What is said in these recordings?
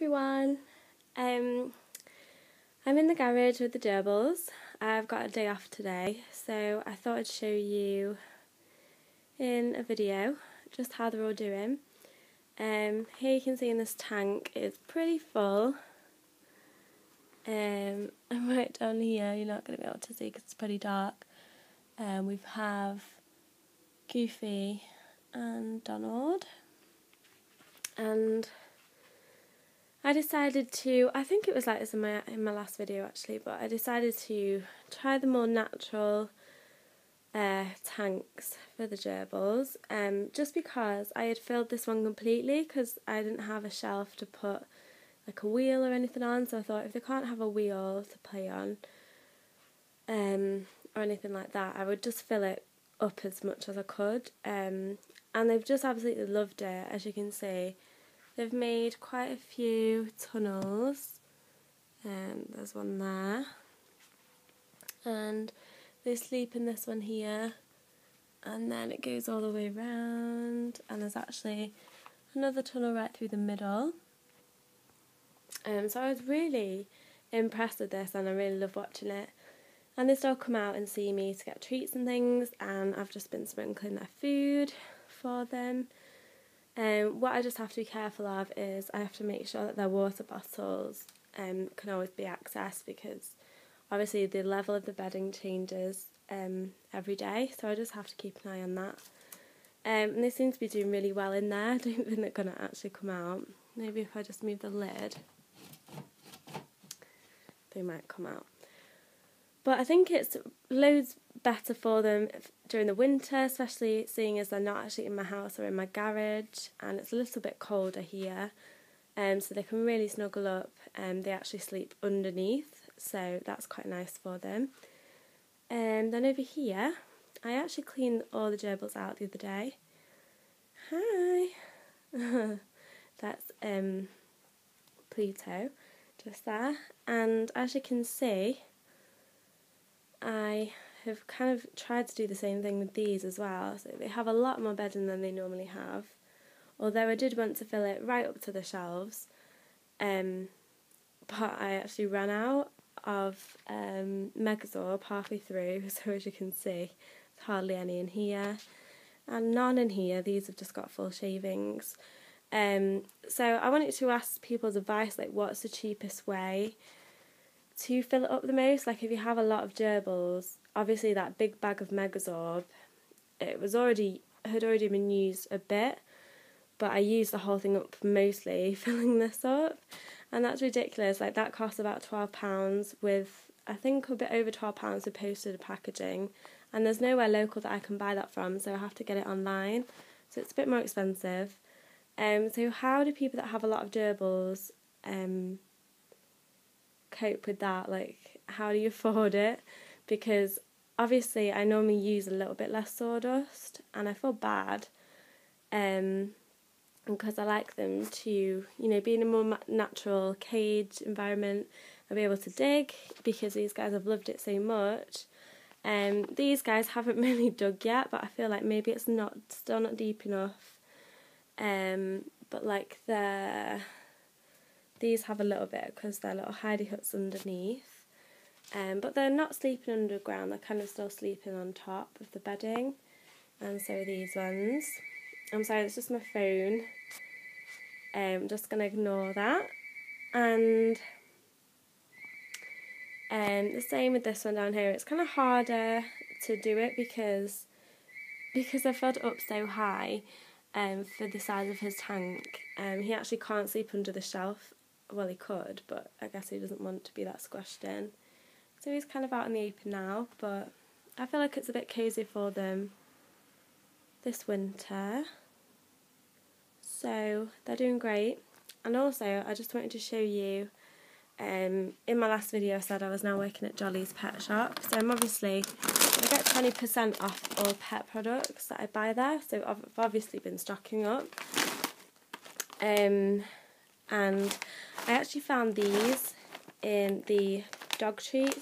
everyone. I'm in the garage with the gerbils. I've got a day off today, so I thought I'd show you in a video just how they're all doing. Here you can see in this tank it's pretty full. I'm right down here, you're not going to be able to see because it's pretty dark. We have Goofy and Donald, and I decided to, I think it was like this in my last video actually, but I decided to try the more natural tanks for the gerbils, just because I had filled this one completely because I didn't have a shelf to put like a wheel or anything on, so I thought if they can't have a wheel to play on or anything like that, I would just fill it up as much as I could, and they've just absolutely loved it. As you can see, they've made quite a few tunnels, there's one there, and they sleep in this one here, and then it goes all the way around, and there's actually another tunnel right through the middle. So I was really impressed with this, and I really love watching it. And they still come out and see me to get treats and things, and I've just been sprinkling their food for them. What I just have to be careful of is I have to make sure that their water bottles can always be accessed, because obviously the level of the bedding changes every day, so I just have to keep an eye on that. And they seem to be doing really well in there. I don't think they're going to actually come out. Maybe if I just move the lid, they might come out. But I think it's loads better for them during the winter, especially seeing as they're not actually in my house or in my garage, and it's a little bit colder here, so they can really snuggle up, and they actually sleep underneath, so that's quite nice for them. And then over here, I actually cleaned all the gerbils out the other day. Hi! That's Pluto, just there, and as you can see, I have kind of tried to do the same thing with these as well, so they have a lot more bedding than they normally have, although I did want to fill it right up to the shelves, but I actually ran out of Megazorb halfway through, so as you can see, there's hardly any in here, and none in here. These have just got full shavings. So I wanted to ask people's advice, like what's the cheapest way to fill it up the most. Like if you have a lot of gerbils, obviously that big bag of Megazorb, it had already been used a bit, but I used the whole thing up mostly filling this up, and that's ridiculous. Like that costs about £12 with, I think, a bit over £12 with postage packaging, and there's nowhere local that I can buy that from, so I have to get it online, so it's a bit more expensive. So how do people that have a lot of gerbils cope with that? Like, how do you afford it? Because obviously I normally use a little bit less sawdust, and I feel bad because I like them to, be in a more natural cage environment and be able to dig, because these guys have loved it so much. These guys haven't really dug yet, but I feel like maybe it's still not deep enough. But like these have a little bit because they're little hidey huts underneath. But they're not sleeping underground, they're kind of still sleeping on top of the bedding. And so these ones. I'm sorry, it's just my phone. I'm just going to ignore that. And the same with this one down here. It's kind of harder to do it because I filled it up so high for the size of his tank. He actually can't sleep under the shelf. Well, he could, but I guess he doesn't want to be that squashed in. So he's kind of out in the open now, but I feel like it's a bit cosy for them this winter. So they're doing great. And also, I just wanted to show you, in my last video I said I was now working at Jolly's Pet Shop, so I'm obviously, I get 20% off all pet products that I buy there, so I've obviously been stocking up. And I actually found these in the dog treat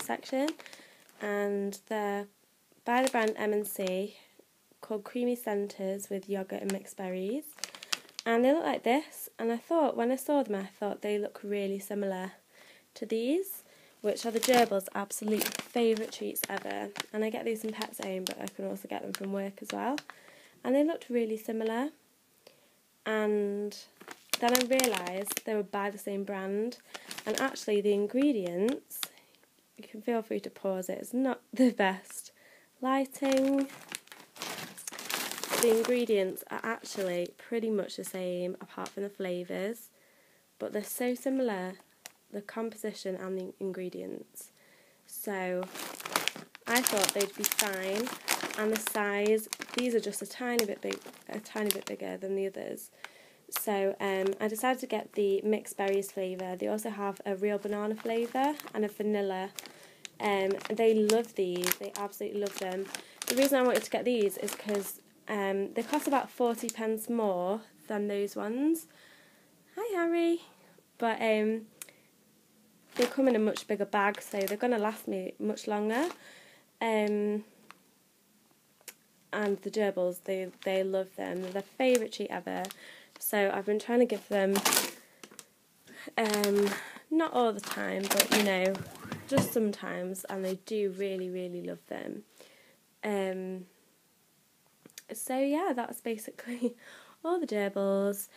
section, and they're by the brand M&C, called Creamy Centres with yogurt and mixed berries. And they look like this, and I thought, when I saw them, I thought they look really similar to these, which are the Gerbil's absolute favourite treats ever. And I get these in Pet Zone, but I can also get them from work as well. And they looked really similar. And then I realised they were by the same brand. And actually the ingredients, you can feel free to pause it, it's not the best lighting. The ingredients are actually pretty much the same apart from the flavours, but they're so similar, the composition and the ingredients. So I thought they'd be fine, and the size, these are just a tiny bit bigger than the others. So I decided to get the mixed berries flavour. They also have a real banana flavour and a vanilla. They love these, they absolutely love them. The reason I wanted to get these is because they cost about 40p more than those ones. Hi Harry. But they come in a much bigger bag, so they're going to last me much longer. And the Gerbils, they love them. They're their favourite treat ever. So I've been trying to give them, not all the time, but you know, just sometimes, and they do really, really love them. So yeah, that's basically all the Gerbils,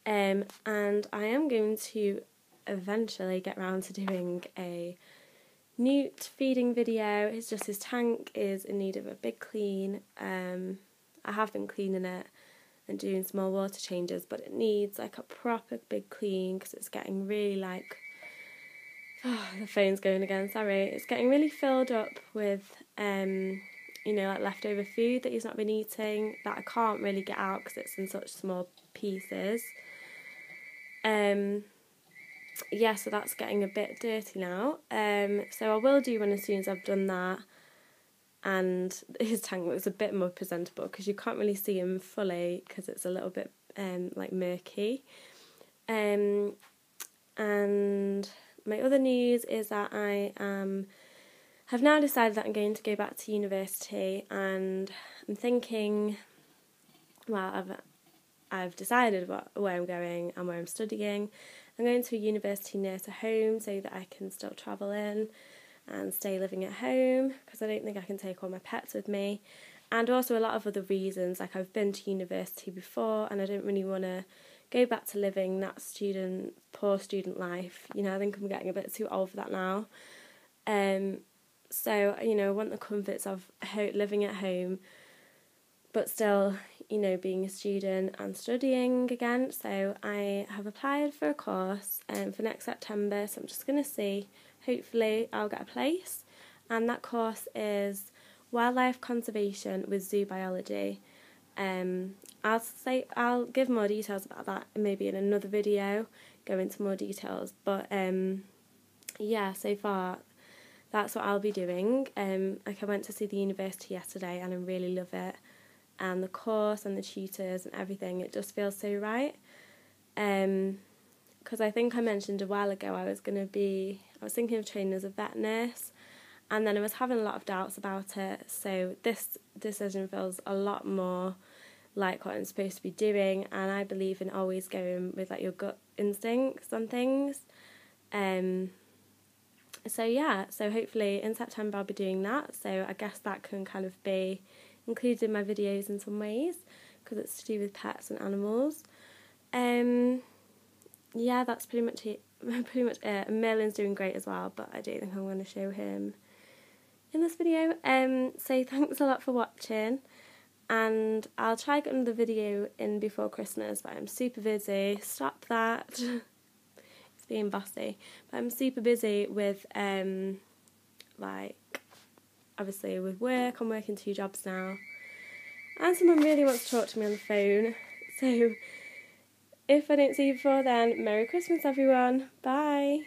and I am going to eventually get round to doing a newt feeding video. It's just his tank is in need of a big clean. I have been cleaning it and doing small water changes, but it needs like a proper big clean because it's getting really like, oh, the phone's going again, sorry. It's getting really filled up with you know, like leftover food that he's not been eating that I can't really get out because it's in such small pieces. Yeah, so that's getting a bit dirty now. So I will do one as soon as I've done that. And his tank looks a bit more presentable because you can't really see him fully because it's a little bit like murky. And my other news is that I have now decided that I'm going to go back to university, and I'm thinking, well, I've decided where I'm going and where I'm studying. I'm going to a university near to home so that I can still travel in and stay living at home because I don't think I can take all my pets with me, and also a lot of other reasons, like I've been to university before and I don't really want to go back to living that poor student life. You know, I think I'm getting a bit too old for that now. So, you know, I want the comforts of living at home, but still, you know, being a student and studying again. So I have applied for a course for next September, so I'm just going to see. Hopefully I'll get a place. And that course is Wildlife Conservation with Zoo Biology. I'll give more details about that maybe in another video, go into more details. But yeah, so far that's what I'll be doing. Like I went to see the university yesterday and I really love it. And the course and the tutors and everything, it just feels so right. Because I think I mentioned a while ago I was thinking of training as a vet nurse, and then I was having a lot of doubts about it, so this decision feels a lot more like what I'm supposed to be doing, and I believe in always going with like your gut instincts on things. So yeah, so hopefully in September I'll be doing that, so I guess that can kind of be included in my videos in some ways, because it's to do with pets and animals. Yeah, that's pretty much it. Merlin's doing great as well, but I don't think I'm going to show him in this video. So thanks a lot for watching, and I'll try get another video in before Christmas, but I'm super busy. Stop that. It's being bossy. But I'm super busy with like, obviously with work. I'm working 2 jobs now, and someone really wants to talk to me on the phone. So if I don't see you before then, Merry Christmas everyone. Bye.